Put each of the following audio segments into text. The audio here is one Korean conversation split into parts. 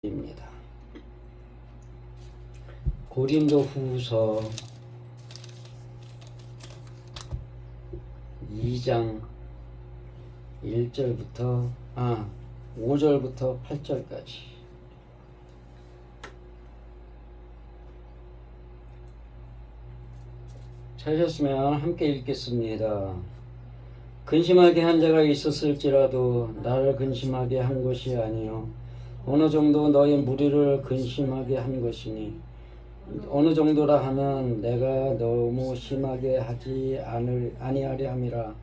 입니다. 고린도후서 2장 1절부터 5절부터 8절까지. 찾으셨으면 함께 읽겠습니다. 근심하게 한 자가 있었을지라도 나를 근심하게 한 것이 아니요 어느 정도 너희 무리를 근심하게 한 것이니, 어느 정도라 하면 내가 너무 심하게 하지 아니하려 함이라.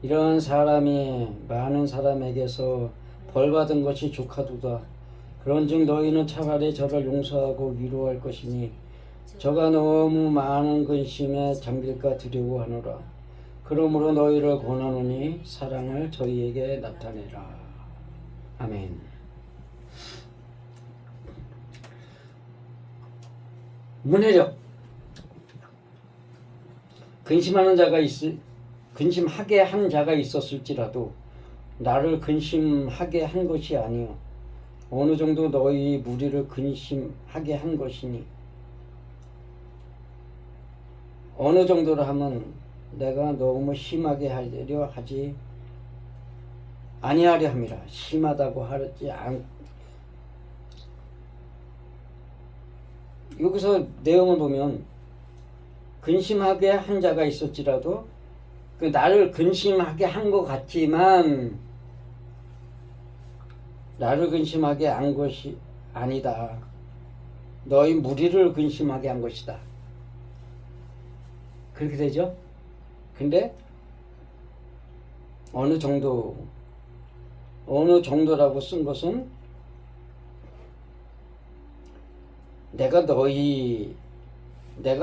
이러한 사람이 많은 사람에게서 벌받은 것이 족하도다. 그런즉 너희는 차라리 저를 용서하고 위로할 것이니 저가 너무 많은 근심에 잠길까 두려워하노라. 그러므로 너희를 권하노니 사랑을 저희에게 나타내라. 아멘. 문해력. 근심하게 한 자가 있었을지라도 나를 근심하게 한 것이 아니요 어느 정도 너희 무리를 근심하게 한 것이니, 어느 정도라 하면 내가 너무 심하게 하려 하지 아니하려 함이라. 심하다고 하지 않고, 여기서 내용을 보면 근심하게 한 자가 있었지라도 그 나를 근심하게 한 것 같지만 나를 근심하게 한 것이 아니다. 너희 무리를 근심하게 한 것이다. 그렇게 되죠? 근데 어느 정도라고 쓴 것은 내가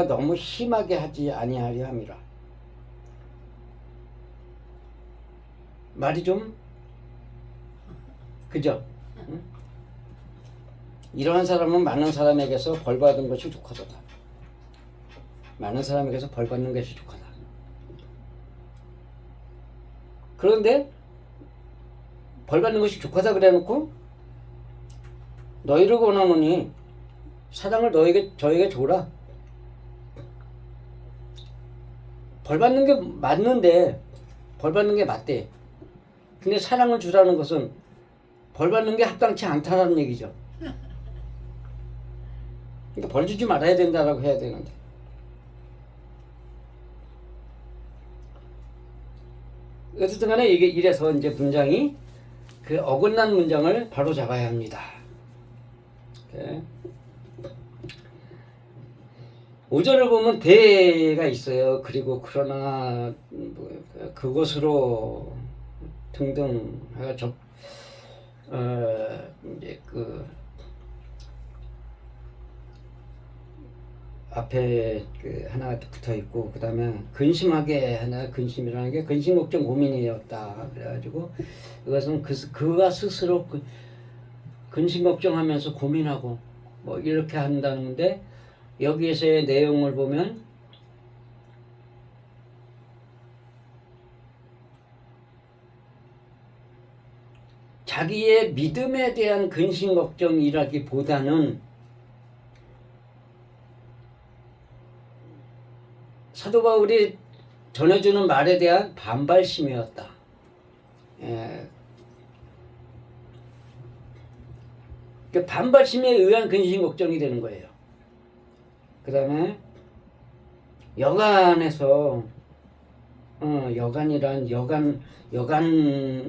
너무 심하게 하지 아니하려 함이라. 말이 좀 그죠? 응? 이러한 사람은 많은 사람에게서 벌받은 것이 족하도다. 많은 사람에게서 벌받는 것이 족하다. 그런데 벌받는 것이 족하다 그래놓고 너희를 권하노니 사랑을 저에게 줘라. 벌받는 게 맞는데, 벌받는 게 맞대. 근데 사랑을 주라는 것은 벌받는 게 합당치 않다는 얘기죠. 그러니까 벌 주지 말아야 된다라고 해야 되는데. 어쨌든 간에 이래서 이제 문장이 그 어긋난 문장을 바로 잡아야 합니다. 이렇게. 5절을 보면 대가 있어요. 그리고 그러나 그것으로 등등 이제 그 앞에 그 하나 붙어 있고, 그 다음에 근심하게 하나, 근심이라는 게 근심 걱정 고민이었다. 그래가지고 이것은 그가 스스로 근심 걱정하면서 고민하고 뭐 이렇게 한다는데, 여기에서의 내용을 보면 자기의 믿음에 대한 근심 걱정이라기보다는 사도 바울이 전해주는 말에 대한 반발심이었다. 그 반발심에 의한 근심 걱정이 되는 거예요. 그 다음에 여간에서 여간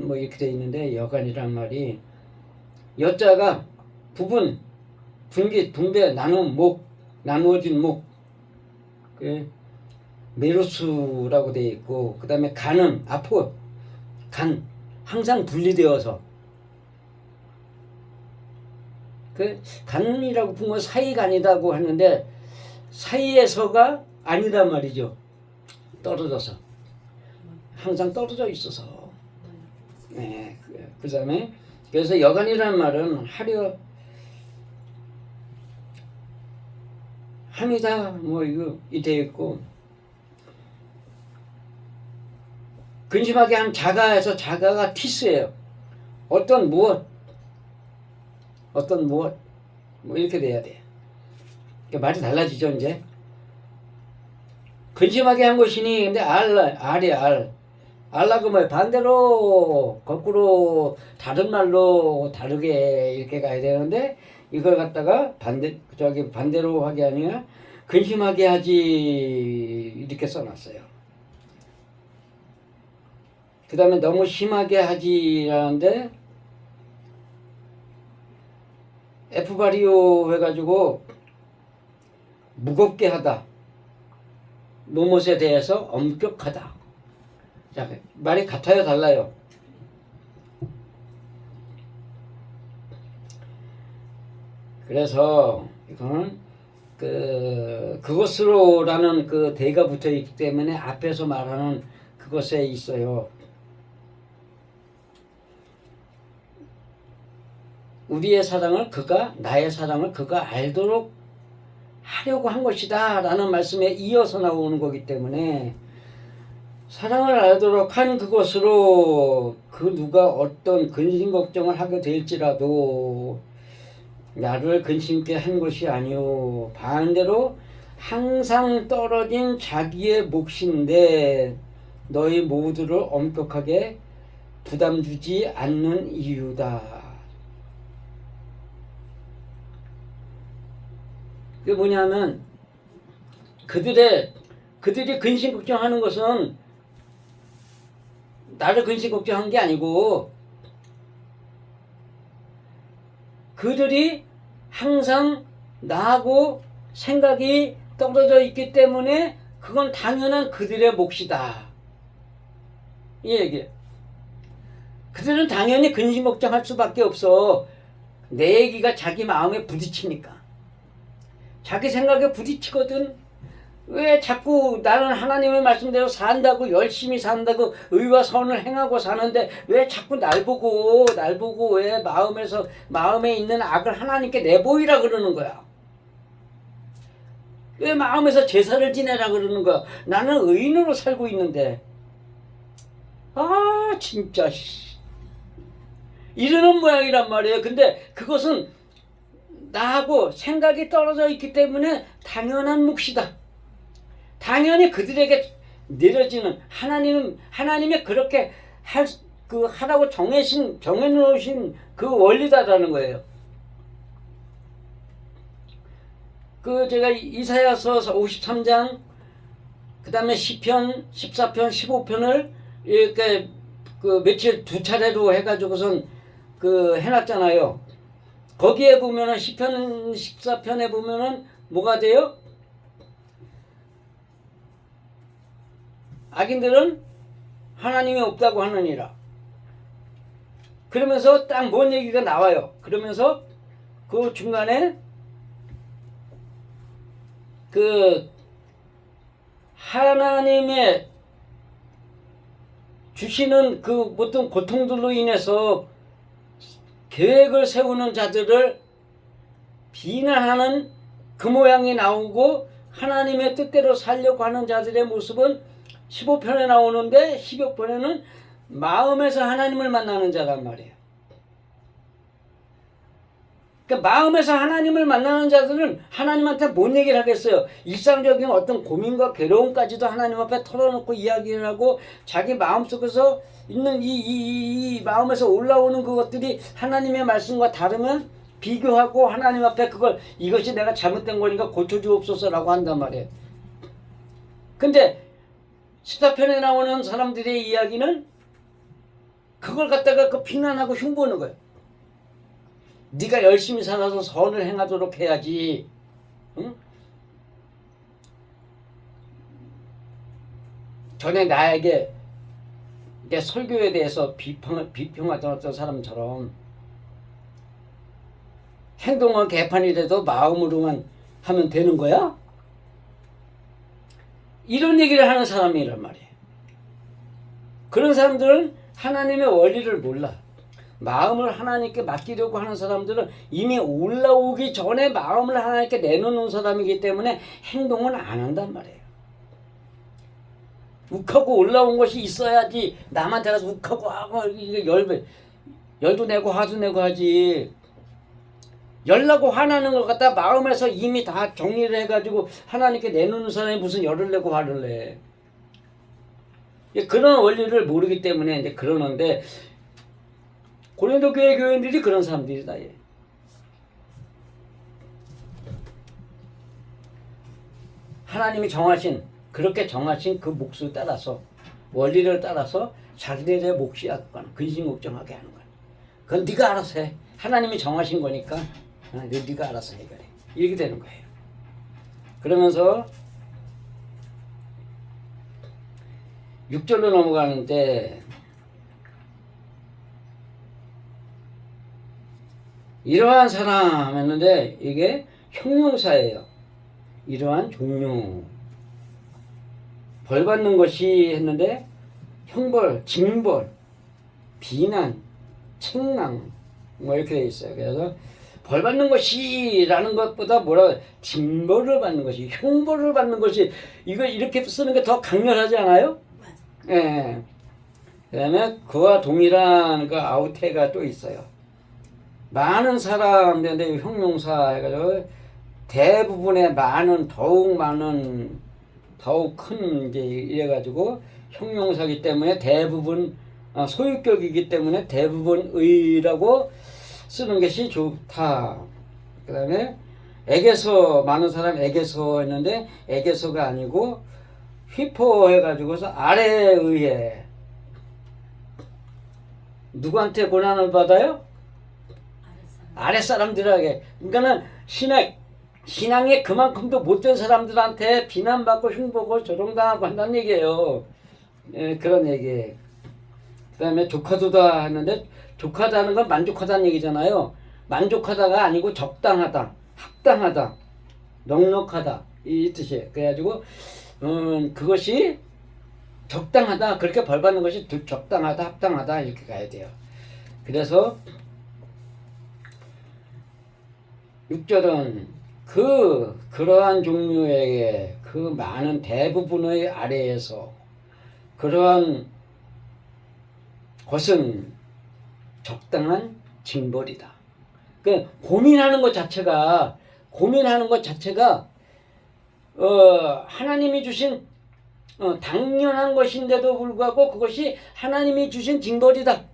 뭐 이렇게 돼 있는데, 여간이란 말이 여자가 부분, 분기, 분배, 나누어진 목, 메로스라고 돼 있고, 그 다음에 간은 간 항상 분리되어서, 그 간이라고 본 건 사이간이라고 하는데 사이에서가 아니란 말이죠. 떨어져서, 항상 떨어져 있어서. 네, 그 다음에 그래서 여간이라는 말은 하려 함이다 뭐 이거 되어 있고, 근심하게 한 자가에서 자가가 티스예요. 어떤 무엇 뭐 이렇게 돼야 돼. 그러니까 말이 달라지죠 이제. 근심하게 한 것이니 근데 알이 알라고 뭐 반대로 거꾸로 다른 말로 다르게 이렇게 가야 되는데 이걸 갖다가 반대로 하게 아니라 근심하게 하지 이렇게 써놨어요. 그 다음에 너무 심하게 하지라는데 F바리오 해가지고 무겁게 하다, 무엇에 대해서 엄격하다. 자, 말이 같아요, 달라요? 그래서 이거는 그것으로라는 그 대가 붙어 있기 때문에 앞에서 말하는 그것에 있어요. 우리의 사랑을 나의 사랑을 그가 알도록 하려고 한 것이다 라는 말씀에 이어서 나오는 거기 때문에 사랑을 알도록 한 그것으로 그 누가 어떤 근심 걱정을 하게 될지라도 나를 근심케 한 것이 아니오. 반대로 항상 떨어진 자기의 몫인데 너희 모두를 엄격하게 부담 주지 않는 이유다. 그게 뭐냐면 그들이 근심 걱정하는 것은 나를 근심 걱정한 게 아니고 그들이 항상 나하고 생각이 떨어져 있기 때문에 그건 당연한 그들의 몫이다. 이 얘기예요. 그들은 당연히 근심 걱정할 수밖에 없어. 내 얘기가 자기 마음에 부딪히니까. 자기 생각에 부딪히거든. 왜 자꾸 나는 하나님의 말씀대로 산다고 열심히 산다고 의와 선을 행하고 사는데 왜 자꾸 날 보고 왜 마음에 있는 악을 하나님께 내보이라 그러는 거야. 왜 마음에서 제사를 지내라 그러는 거야. 나는 의인으로 살고 있는데. 아 진짜 이러는 모양이란 말이에요. 근데 그것은 나하고 생각이 떨어져 있기 때문에 당연한 몫이다. 당연히 그들에게 내려지는 하나님이 그렇게 하라고 정해놓으신 그 원리다라는 거예요. 제가 이사야서 53장, 그 다음에 시편 14편, 15편을 이렇게 며칠 두 차례로 해가지고선 해놨잖아요. 거기에 보면은 시편 14편에 보면은 뭐가 돼요? 악인들은 하나님이 없다고 하느니라. 그러면서 딱 뭔 얘기가 나와요. 그러면서 그 중간에 하나님의 주시는 어떤 고통들로 인해서 계획을 세우는 자들을 비난하는 그 모양이 나오고 하나님의 뜻대로 살려고 하는 자들의 모습은 15편에 나오는데 16편에는 마음에서 하나님을 만나는 자란 말이에요. 그러니까 마음에서 하나님을 만나는 자들은 하나님한테 뭔 얘기를 하겠어요. 일상적인 어떤 고민과 괴로움까지도 하나님 앞에 털어놓고 이야기를 하고 자기 마음속에서 있는 이 마음에서 올라오는 그것들이 하나님의 말씀과 다르면 비교하고 하나님 앞에 이것이 내가 잘못된 거니까 고쳐주옵소서라고 한단 말이에요. 근데 14편에 나오는 사람들의 이야기는 그걸 갖다가 비난하고 흉보는 거예요. 네가 열심히 살아서 선을 행하도록 해야지. 응? 전에 나에게 내 설교에 대해서 비평하던 어떤 사람처럼 행동은 개판이라도 마음으로만 하면 되는 거야? 이런 얘기를 하는 사람이란 말이에요. 그런 사람들은 하나님의 원리를 몰라. 마음을 하나님께 맡기려고 하는 사람들은 이미 올라오기 전에 마음을 하나님께 내놓는 사람이기 때문에 행동은 안 한단 말이에요. 욱하고 올라온 것이 있어야지 남한테 가서 욱하고 하고 열도 내고 화도 내고 하지. 열나고 화나는 것 같다 마음에서 이미 다 정리를 해가지고 하나님께 내놓는 사람이 무슨 열을 내고 화를 내. 그런 원리를 모르기 때문에 이제 그러는데 고린도 교회 교인들이 그런 사람들이다. 예. 하나님이 정하신 그렇게 정하신 그 몫을 따라서 원리를 따라서 자기들의 몫이 약간 근심 걱정하게 하는 거야. 그건 네가 알아서 해. 하나님이 정하신 거니까 네가 알아서 해결해. 이렇게 되는 거예요. 그러면서 6절로 넘어가는데 이러한 사람 했는데 이게 형용사예요. 이러한 종류 벌 받는 것이 했는데 형벌, 징벌, 비난, 책망 뭐 이렇게 돼 있어요. 그래서 벌 받는 것이라는 것보다 뭐라 징벌을 받는 것이 형벌을 받는 것이 이거 이렇게 쓰는 게 더 강렬하지 않아요? 예. 그다음에 그와 동일한 그 아우테가 또 있어요. 많은 사람들인데 형용사 해가지고 대부분의 많은 더욱 많은 더욱 큰 이제 이래가지고 형용사기 때문에 대부분 소유격이기 때문에 대부분의라고 쓰는 것이 좋다. 그 다음에 에게서 많은 사람 에게서 했는데 에게서가 아니고 휘포 해가지고서 아래에 의해 누구한테 고난을 받아요? 아랫사람들에게. 그러니까는 신앙에 그만큼도 못된 사람들한테 비난받고 흉보고 조롱당하고 한다는 얘기예요. 예, 그런 얘기. 그 다음에 족하도다 했는데 족하다는 건 만족하다는 얘기잖아요. 만족하다가 아니고 적당하다, 합당하다, 넉넉하다 이 뜻이에요. 그래가지고 그것이 적당하다 그렇게 벌받는 것이 적당하다, 합당하다 이렇게 가야 돼요. 그래서 6절은 그러한 종류에게 그 많은 대부분의 아래에서 그러한 것은 적당한 징벌이다. 그 고민하는 것 자체가 하나님이 주신 당연한 것인데도 불구하고 그것이 하나님이 주신 징벌이다.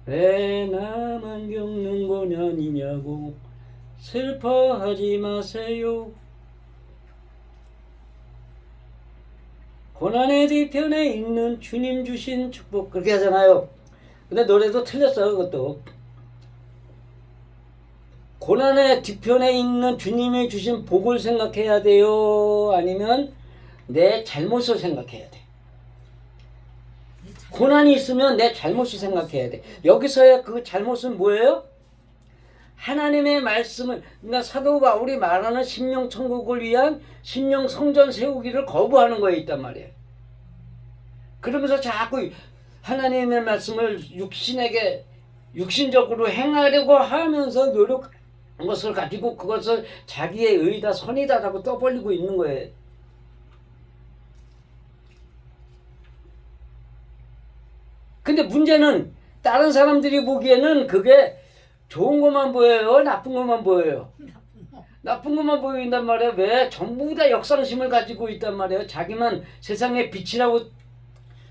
왜 나만 겪는 고난이냐고 슬퍼하지 마세요. 고난의 뒤편에 있는 주님 주신 축복 그렇게 하잖아요. 근데 노래도 틀렸어요. 그것도 고난의 뒤편에 있는 주님이 주신 복을 생각해야 돼요? 아니면 내 잘못을 생각해야 돼? 고난이 있으면 내 잘못을 생각해야 돼. 여기서의 그 잘못은 뭐예요? 하나님의 말씀을, 그러니까 사도 바울이 말하는 심령 천국을 위한 심령 성전 세우기를 거부하는 거에 있단 말이에요. 그러면서 자꾸 하나님의 말씀을 육신적으로 행하려고 하면서 노력한 것을 가지고 그것을 자기의 의다 선이다라고 떠벌리고 있는 거예요. 근데 문제는 다른 사람들이 보기에는 그게 좋은 것만 보여요? 나쁜 것만 보여요? 나쁜 것만 보인단 말이에요. 왜? 전부 다 역상심을 가지고 있단 말이에요. 자기만 세상의 빛이라고,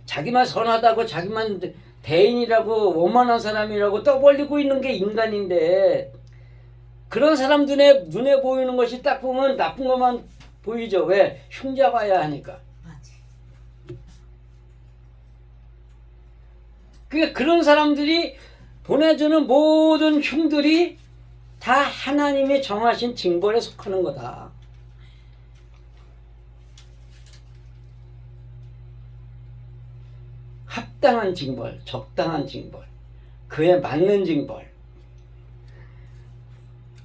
자기만 선하다고, 자기만 대인이라고, 원만한 사람이라고 떠벌리고 있는 게 인간인데, 그런 사람들의 눈에 보이는 것이 딱 보면 나쁜 것만 보이죠. 왜? 흉잡아야 하니까. 그러니까 그런 사람들이 보내주는 모든 흉들이 다 하나님이 정하신 징벌에 속하는 거다. 합당한 징벌, 적당한 징벌, 그에 맞는 징벌.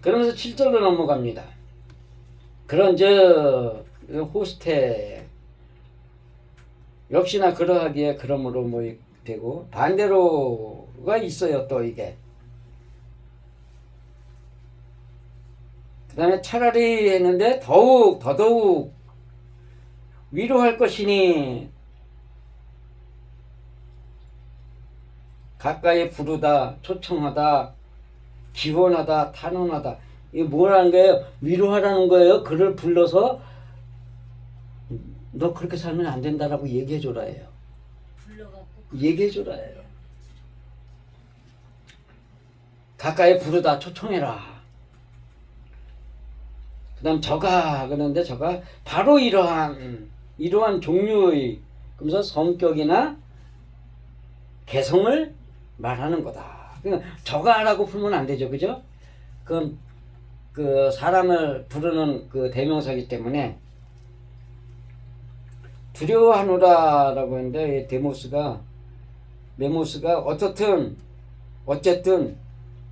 그러면서 7절로 넘어갑니다. 그런 호스테 역시나 그러하기에 그러므로 뭐 되고 반대로가 있어요. 또 이게 그 다음에 차라리 했는데 더더욱 위로할 것이니 가까이 부르다, 초청하다, 기원하다, 탄원하다. 이게 뭐라는 거예요? 위로하라는 거예요. 그를 불러서 너 그렇게 살면 안 된다라고 얘기해줘라 해요. 얘기해줘라 해요. 가까이 부르다, 초청해라. 그 다음 저가 그러는데 저가 바로 이러한 종류의 그래서 성격이나 개성을 말하는 거다. 그러니까 저가라고 풀면 안 되죠. 그죠? 그 사람을 부르는 그 대명사이기 때문에 두려워하노라라고 했는데 메모스가 어쨌든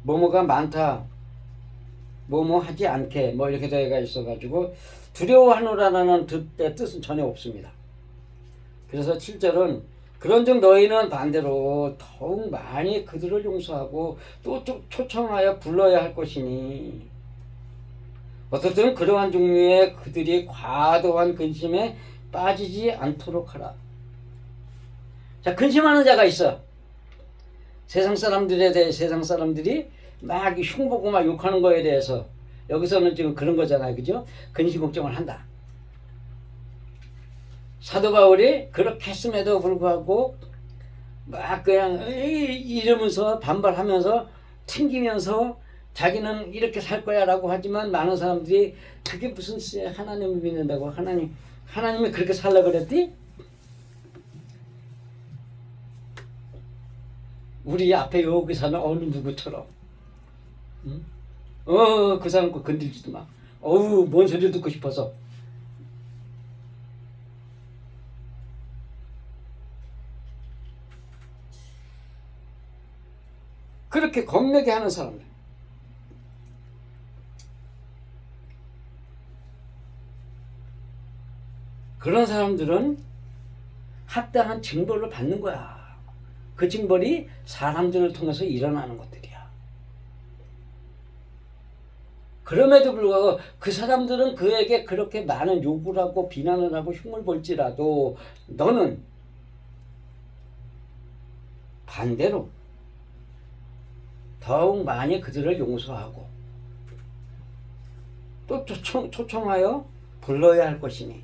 뭐뭐가 많다. 뭐뭐 하지 않게 뭐 이렇게 되어가 있어가지고 두려워하노라는 뜻은 전혀 없습니다. 그래서 7절은 그런즉 너희는 반대로 더욱 많이 그들을 용서하고 또 초청하여 불러야 할 것이니 어떻든 그러한 종류의 그들이 과도한 근심에 빠지지 않도록 하라. 자, 근심하는 자가 있어. 세상 사람들이 막 흉보고 막 욕하는 거에 대해서 여기서는 지금 그런 거잖아요. 그죠? 근심 걱정을 한다. 사도 바울이 그렇게 했음에도 불구하고 막 그냥 이러면서 반발하면서 튕기면서 자기는 이렇게 살 거야 라고 하지만 많은 사람들이 그게 무슨 쓰야 하나님을 믿는다고 하나님이 그렇게 살라 그랬디? 우리 앞에 여기 사는 어느 누구처럼 응? 그 사람 거 건들지도 마. 뭔 소리 듣고 싶어서. 그렇게 겁내게 하는 사람들. 그런 사람들은 합당한 징벌을 받는 거야. 그 징벌이 사람들을 통해서 일어나는 것들이야. 그럼에도 불구하고 그 사람들은 그에게 그렇게 많은 욕을 하고 비난을 하고 흉을 볼지라도 너는 반대로 더욱 많이 그들을 용서하고 또 초청하여 불러야 할 것이니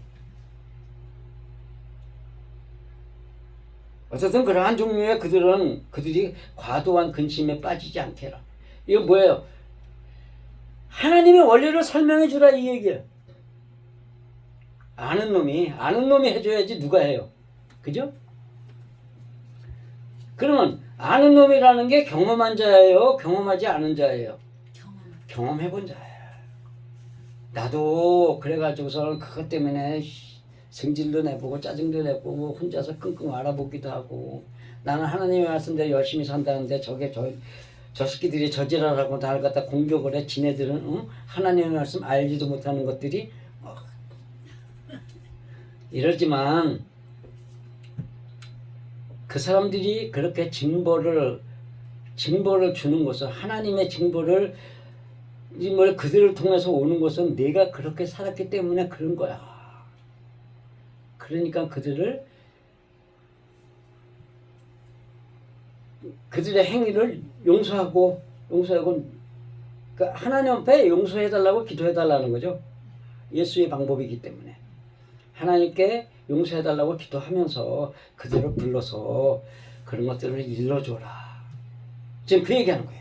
어쨌든 그러한 종류의 그들이 과도한 근심에 빠지지 않게 해라. 이건 뭐예요? 하나님의 원리를 설명해 주라 이 얘기예요. 아는 놈이 해줘야지 누가 해요. 그죠? 그러면 아는 놈이라는 게 경험한 자예요? 경험하지 않은 자예요? 경험해본 자예요. 나도 그래가지고서 그것 때문에 성질도 내보고 짜증도 내보고 혼자서 끙끙 알아보기도 하고 나는 하나님의 말씀대로 열심히 산다는데 저 새끼들이 저지랄하고 나를 갖다 공격을 해. 지네들은 하나님의 말씀 알지도 못하는 것들이 이러지만 그 사람들이 그렇게 징벌을 주는 것은 하나님의 징벌을 그들을 통해서 오는 것은 내가 그렇게 살았기 때문에 그런 거야. 그러니까 그들의 행위를 용서하고 그러니까 하나님 앞에 용서해달라고 기도해달라는 거죠. 예수의 방법이기 때문에 하나님께 용서해달라고 기도하면서 그들을 불러서 그런 것들을 일러줘라. 지금 그 얘기하는 거예요.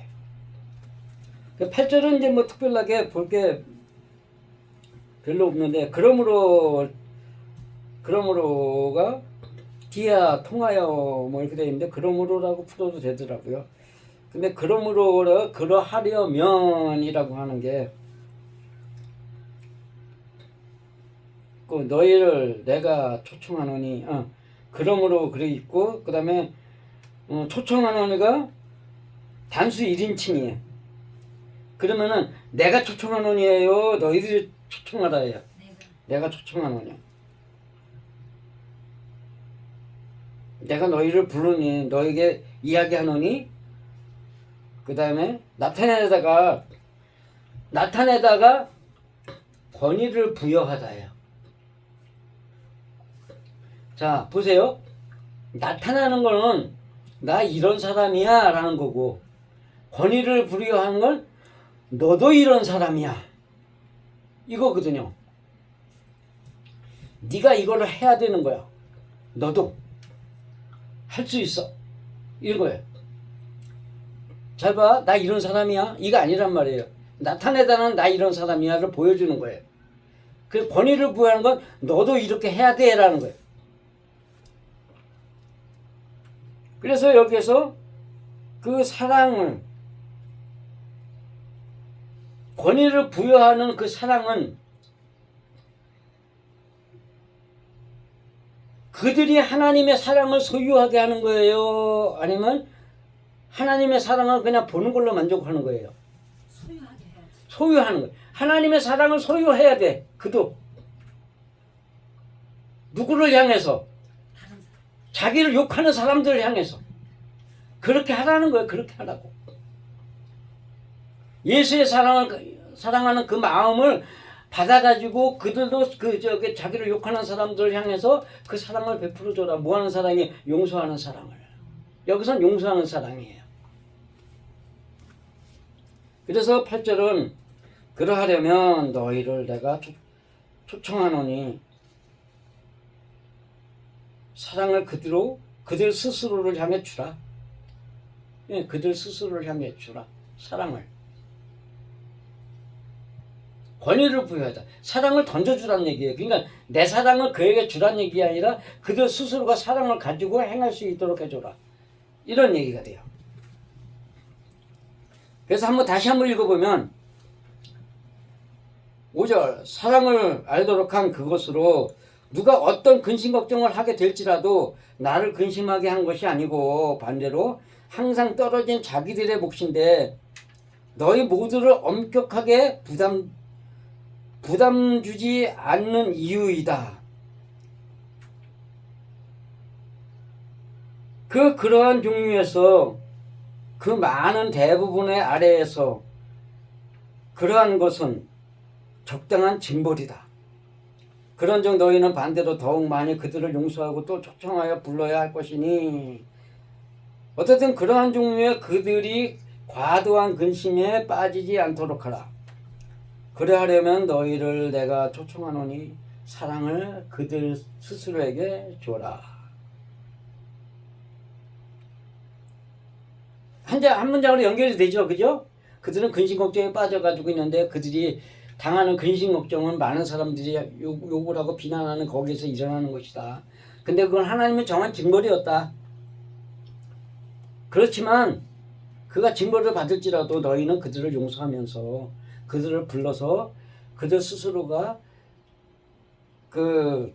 8절은 이제 뭐 특별하게 볼 게 별로 없는데 그러므로가 뒤야 통하여 뭐 이렇게 되어 있는데 그러므로라고 풀어도 되더라고요. 근데 그러하려면이라고 하는 게 그 너희를 내가 초청하노니 그러므로 그래 있고 그 다음에 초청하노니가 단수 1인칭이에요. 그러면은 내가 초청하노니예요? 너희들이 초청하라예요? 내가 초청하노니. 내가 너희를 부르니 너에게 이야기하노니 그 다음에 나타내다가 권위를 부여하다예요. 자 보세요. 나타나는 거는 나 이런 사람이야 라는 거고, 권위를 부여하는 건 너도 이런 사람이야 이거거든요. 네가 이거를 해야 되는 거야. 너도 할 수 있어 이런 거예요. 잘 봐, 나 이런 사람이야 이거 아니란 말이에요. 나타내다는 나 이런 사람이야를 보여주는 거예요. 그 권위를 부여하는 건 너도 이렇게 해야 돼 라는 거예요. 그래서 여기에서 그 사랑을, 권위를 부여하는 그 사랑은 그들이 하나님의 사랑을 소유하게 하는 거예요? 아니면 하나님의 사랑을 그냥 보는 걸로 만족하는 거예요? 소유하게 해야지. 소유하는 거예요. 하나님의 사랑을 소유해야 돼. 그도. 누구를 향해서? 다른 사람. 자기를 욕하는 사람들을 향해서. 그렇게 하라는 거예요. 그렇게 하라고. 예수의 사랑하는 그 마음을 받아가지고 그들도 자기를 욕하는 사람들을 향해서 그 사랑을 베풀어줘라. 뭐 하는 사랑이? 용서하는 사랑을. 여기선 용서하는 사랑이에요. 그래서 8절은 그러하려면 너희를 내가 초청하노니 사랑을 그들 스스로를 향해 주라. 예, 그들 스스로를 향해 주라. 사랑을. 권위를 부여하자. 사랑을 던져주라는 얘기예요. 그러니까 내 사랑을 그에게 주라는 얘기 아니라 그들 스스로가 사랑을 가지고 행할 수 있도록 해줘라. 이런 얘기가 돼요. 그래서 다시 한번 읽어보면 5절 사랑을 알도록 한 그것으로 누가 어떤 근심 걱정을 하게 될지라도 나를 근심하게 한 것이 아니고 반대로 항상 떨어진 자기들의 몫인데 너희 모두를 엄격하게 부담 주지 않는 이유이다. 그러한 종류에서 그 많은 대부분의 아래에서 그러한 것은 적당한 징벌이다. 그런즉 너희는 반대로 더욱 많이 그들을 용서하고 또 초청하여 불러야 할 것이니 어쨌든 그러한 종류의 그들이 과도한 근심에 빠지지 않도록 하라. 그래하려면 너희를 내가 초청하노니 사랑을 그들 스스로에게 줘라. 한 문장으로 연결이 되죠, 그죠? 그들은 근심 걱정에 빠져가지고 있는데 그들이 당하는 근심 걱정은 많은 사람들이 욕을 하고 비난하는 거기에서 일어나는 것이다. 근데 그건 하나님의 정한 징벌이었다. 그렇지만 그가 징벌을 받을지라도 너희는 그들을 용서하면서 그들을 불러서 그들 스스로가 그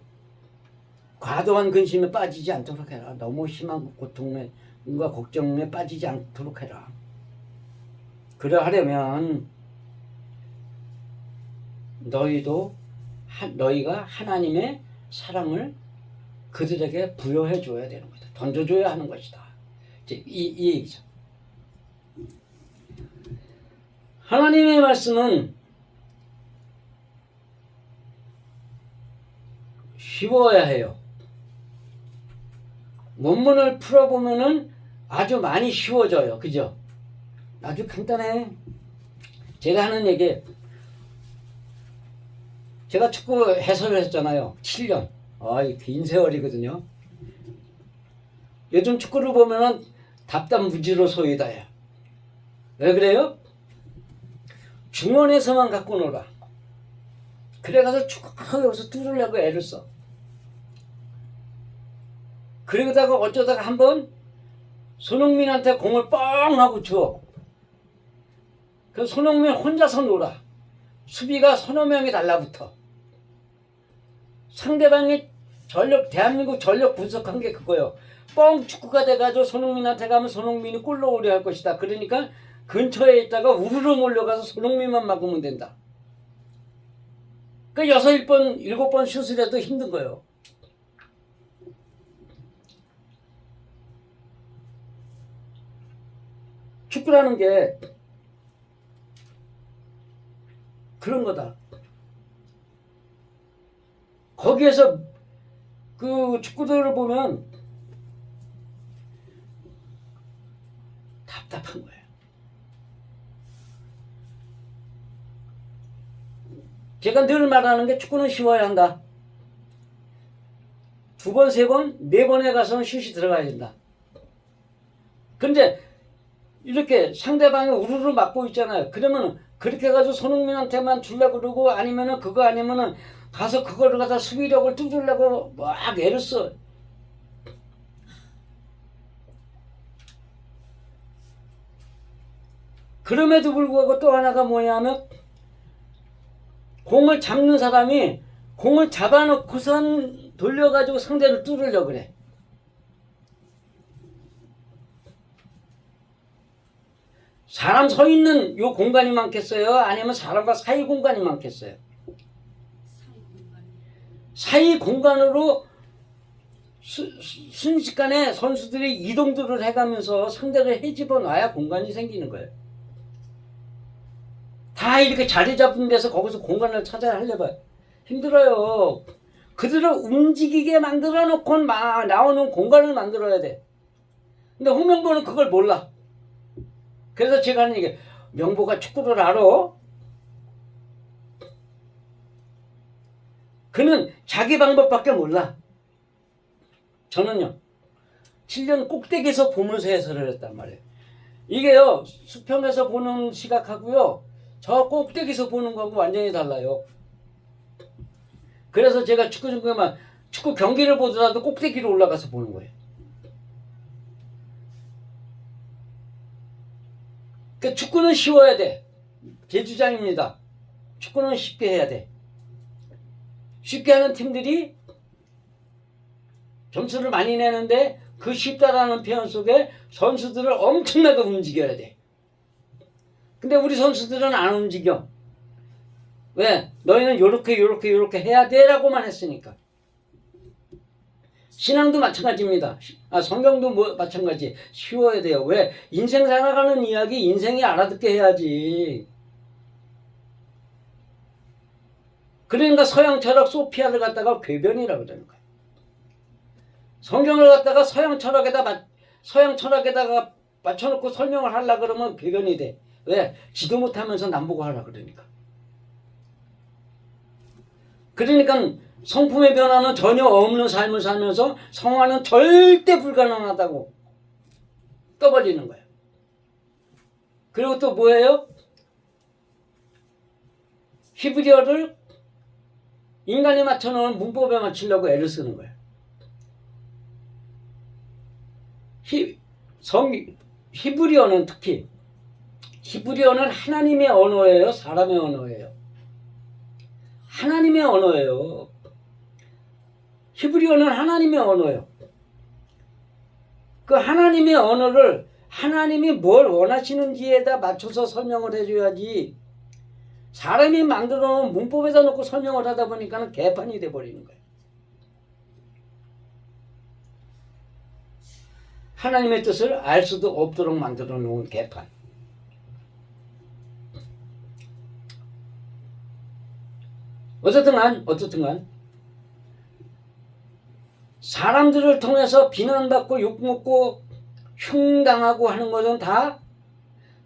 과도한 근심에 빠지지 않도록 해라. 너무 심한 고통과 걱정에 빠지지 않도록 해라. 그러하려면 너희가 하나님의 사랑을 그들에게 부여해 줘야 되는 거다. 던져줘야 하는 것이다. 이제 이 얘기죠. 하나님의 말씀은 쉬워야 해요. 원문을 풀어보면은 아주 많이 쉬워져요. 그죠? 아주 간단해. 제가 하는 얘기, 제가 축구 해설을 했잖아요. 7년. 긴 세월이거든요. 요즘 축구를 보면은 답답무지로 소이다요. 왜 그래요? 중원에서만 갖고 놀아. 그래가서 축구하고 여기서 뚫으려고 애를 써. 그러다가 어쩌다가 한번 손흥민한테 공을 뻥 하고 줘. 그 손흥민 혼자서 놀아. 수비가 서너 명이 달라붙어. 상대방이 대한민국 전력 분석한 게 그거예요. 뻥 축구가 돼가지고 손흥민한테 가면 손흥민이 골 넣으려 할 것이다. 그러니까 근처에 있다가 우르르 몰려가서 손흥민만 막으면 된다. 그 6번, 7번 슛을 해도 힘든 거예요. 축구라는 게 그런 거다. 거기에서 그 축구들을 보면 답답한 거예요. 제가 늘 말하는 게 축구는 쉬워야 한다. 2번, 3번, 4번에 가서는 슛이 들어가야 된다. 근데 이렇게 상대방이 우르르 막고 있잖아요. 그러면 그렇게 해가지고 손흥민한테만 주려고 그러고 아니면은 그거 아니면은 가서 그거를 갖다 수비력을 뚫으려고 막 애를 써. 그럼에도 불구하고 또 하나가 뭐냐면 공을 잡는 사람이 공을 잡아놓고선 돌려가지고 상대를 뚫으려고 그래. 사람 서 있는 요 공간이 많겠어요? 아니면 사람과 사이 공간이 많겠어요? 사이 공간으로 순식간에 선수들이 이동들을 해가면서 상대를 헤집어 놔야 공간이 생기는 거예요. 다 이렇게 자리 잡은 데서 거기서 공간을 찾아야 하려봐요. 힘들어요. 그들을 움직이게 만들어 놓고 나오는 공간을 만들어야 돼. 근데 홍명보는 그걸 몰라. 그래서 제가 하는 얘기, 명보가 축구를 알아. 그는 자기 방법밖에 몰라. 저는요, 7년 꼭대기에서 보면서 해설을 했단 말이에요. 이게요, 수평에서 보는 시각하고요, 저 꼭대기에서 보는 거하고 완전히 달라요. 그래서 제가 축구 경기를 보더라도 꼭대기로 올라가서 보는 거예요. 그러니까 축구는 쉬워야 돼. 제 주장입니다. 축구는 쉽게 해야 돼. 쉽게 하는 팀들이 점수를 많이 내는데 그 쉽다라는 표현 속에 선수들을 엄청나게 움직여야 돼. 근데 우리 선수들은 안 움직여. 왜? 너희는 요렇게 해야 돼 라고만 했으니까. 신앙도 마찬가지입니다. 성경도 마찬가지. 쉬워야 돼요. 왜? 인생 살아가는 이야기 인생이 알아듣게 해야지. 그러니까 서양 철학 소피아를 갖다가 궤변이라고 그러는 거예요. 성경을 갖다가 서양 철학에다가 맞춰놓고 설명을 하려고 그러면 궤변이 돼. 왜? 지도 못하면서 남보고 하려고 그러니까. 그러니까 성품의 변화는 전혀 없는 삶을 살면서 성화는 절대 불가능하다고 떠벌리는 거예요. 그리고 또 뭐예요? 히브리어를 인간이 맞춰놓은 문법에 맞추려고 애를 쓰는 거예요. 히브리어는 특히 히브리어는 하나님의 언어예요? 사람의 언어예요? 하나님의 언어예요. 히브리어는 하나님의 언어예요. 그 하나님의 언어를 하나님이 뭘 원하시는지에다 맞춰서 설명을 해줘야지 사람이 만들어 놓은 문법에다 놓고 설명을 하다 보니까 개판이 돼버리는 거예요. 하나님의 뜻을 알 수도 없도록 만들어 놓은 개판. 어쨌든 간 사람들을 통해서 비난받고 욕먹고 흉당하고 하는 것은 다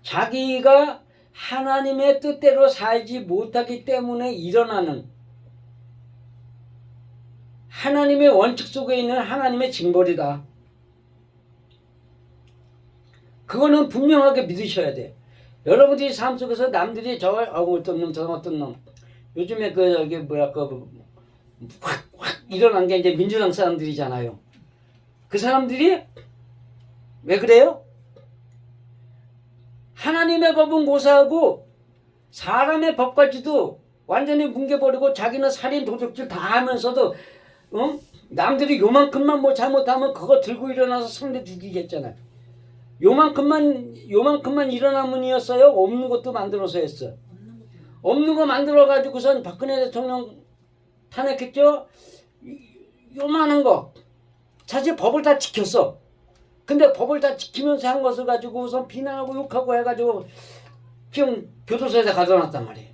자기가 하나님의 뜻대로 살지 못하기 때문에 일어나는 하나님의 원칙 속에 있는 하나님의 징벌이다. 그거는 분명하게 믿으셔야 돼. 여러분들이 삶 속에서 남들이 어떤 놈, 저 어떤 놈. 요즘에 확 일어난 게 이제 민주당 사람들이잖아요. 그 사람들이 왜 그래요? 하나님의 법은 고사하고 사람의 법까지도 완전히 뭉개버리고 자기는 살인 도둑질 다 하면서도 남들이 요만큼만 뭐 잘못하면 그거 들고 일어나서 상대 죽이겠잖아요. 요만큼만 일어나면이었어요? 없는 것도 만들어서 했어. 없는 거 만들어가지고선 박근혜 대통령 탄핵했죠? 요만한 거. 사실 법을 다 지켰어. 근데 법을 다 지키면서 한 것을 가지고 우선 비난하고 욕하고 해가지고 지금 교도소에다 가둬놨단 말이에요.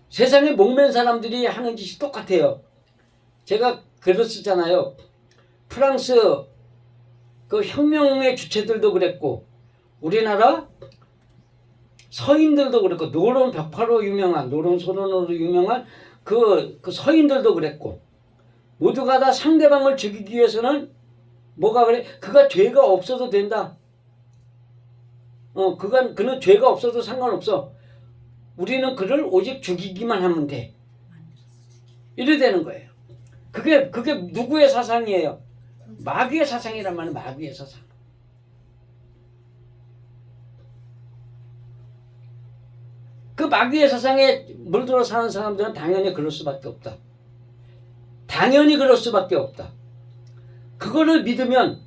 세상에 목맨 사람들이 하는 짓이 똑같아요. 제가 글을 쓰잖아요. 프랑스 그 혁명의 주체들도 그랬고 우리나라 서인들도 그랬고 노론 벽화로 유명한 노론 소론으로 유명한 그 서인들도 그랬고 모두가 다 상대방을 죽이기 위해서는 뭐가 그래? 그가 죄가 없어도 된다. 그는 죄가 없어도 상관없어. 우리는 그를 오직 죽이기만 하면 돼. 이래 되는 거예요. 그게 누구의 사상이에요? 마귀의 사상이란 말은 마귀의 사상. 그 마귀의 사상에 물들어 사는 사람들은 당연히 그럴 수밖에 없다. 당연히 그럴 수밖에 없다. 그거를 믿으면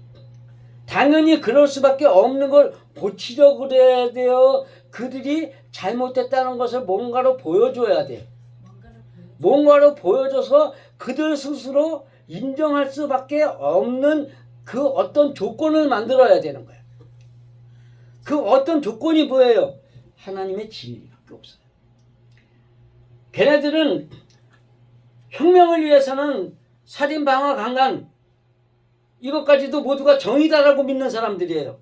당연히 그럴 수밖에 없는 걸 고치려고 그래야 돼요. 그들이 잘못됐다는 것을 뭔가로 보여줘야 돼. 뭔가로 보여줘서 그들 스스로 인정할 수밖에 없는 그 어떤 조건을 만들어야 되는 거야. 그 어떤 조건이 뭐예요? 하나님의 진리밖에 없어요. 걔네들은 혁명을 위해서는 살인, 방화, 강간 이것까지도 모두가 정의다라고 믿는 사람들이에요.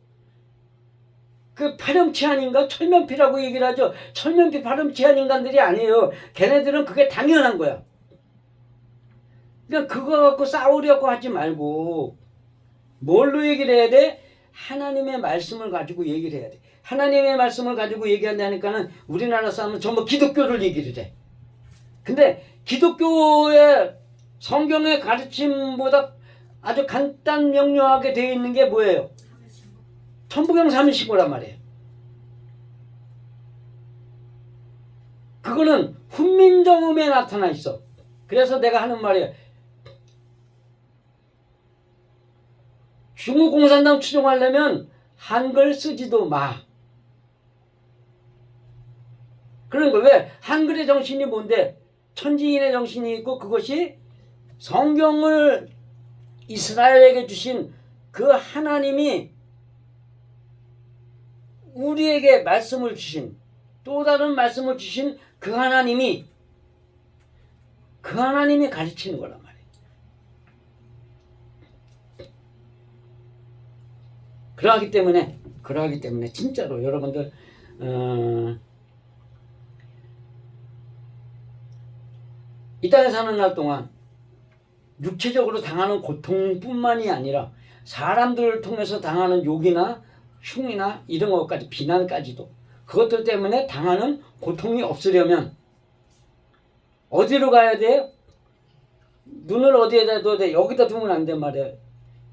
그 파렴치한 인간, 철면피라고 얘기를 하죠. 철면피 파렴치한 인간들이 아니에요. 걔네들은 그게 당연한 거야. 그냥 그거 갖고 싸우려고 하지 말고 뭘로 얘기를 해야 돼? 하나님의 말씀을 가지고 얘기를 해야 돼. 하나님의 말씀을 가지고 얘기한다니까는 우리나라 사람은 전부 기독교를 얘기를 해. 근데 기독교의 성경의 가르침보다 아주 간단 명료하게 되어 있는 게 뭐예요? 천부경 삼신고란 말이에요. 그거는 훈민정음에 나타나 있어. 그래서 내가 하는 말이에요. 중국 공산당 추종하려면 한글 쓰지도 마. 그런 거 왜? 한글의 정신이 뭔데? 천지인의 정신이 있고 그것이 성경을 이스라엘에게 주신 그 하나님이 우리에게 말씀을 주신 또 다른 말씀을 주신 그 하나님이 가르치는 거란 말이에요. 그러하기 때문에 진짜로 여러분들 이 땅에 사는 날 동안 육체적으로 당하는 고통뿐만이 아니라 사람들을 통해서 당하는 욕이나 흉이나 이런 것까지 비난까지도 그것들 때문에 당하는 고통이 없으려면 어디로 가야 돼요? 눈을 어디에다 둬야 돼? 여기다 두면 안 된 말이에요.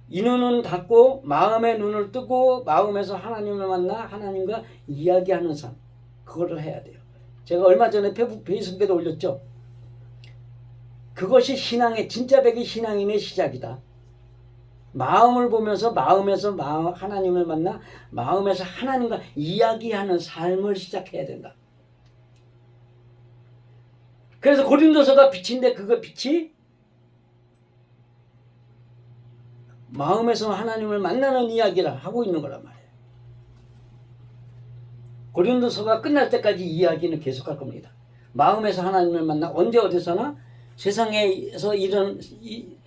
이 눈은 닫고 마음의 눈을 뜨고 마음에서 하나님을 만나 하나님과 이야기하는 삶 그거를 해야 돼요. 제가 얼마 전에 페이스북에도 올렸죠. 그것이 신앙의 진짜 백이 신앙인의 시작이다. 마음을 보면서 마음에서 하나님을 만나 마음에서 하나님과 이야기하는 삶을 시작해야 된다. 그래서 고린도서가 빛인데 그 빛이 마음에서 하나님을 만나는 이야기를 하고 있는 거란 말이에요. 고린도서가 끝날 때까지 이 이야기는 계속할 겁니다. 마음에서 하나님을 만나 언제 어디서나 세상에서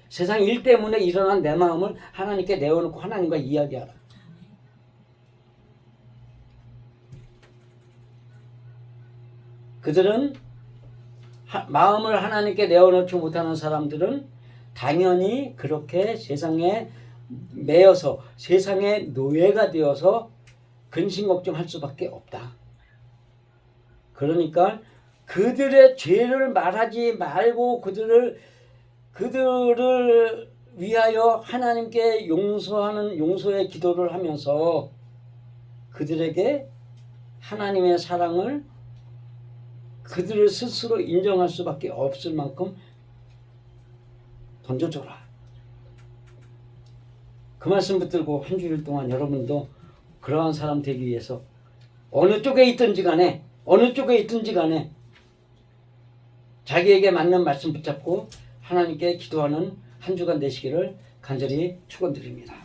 세상 일 때문에 일어난 내 마음을 하나님께 내어놓고 하나님과 이야기하라. 그들은 마음을 하나님께 내어놓지 못하는 사람들은 당연히 그렇게 세상에 매여서 세상의 노예가 되어서 근심 걱정할 수밖에 없다. 그러니까 그들의 죄를 말하지 말고 그들을 위하여 하나님께 용서의 기도를 하면서 그들에게 하나님의 사랑을 그들을 스스로 인정할 수밖에 없을 만큼 던져줘라. 그 말씀 붙들고 한 주일 동안 여러분도 그러한 사람 되기 위해서 어느 쪽에 있든지 간에 자기에게 맞는 말씀 붙잡고 하나님께 기도하는 한 주간 되시기를 간절히 축원드립니다.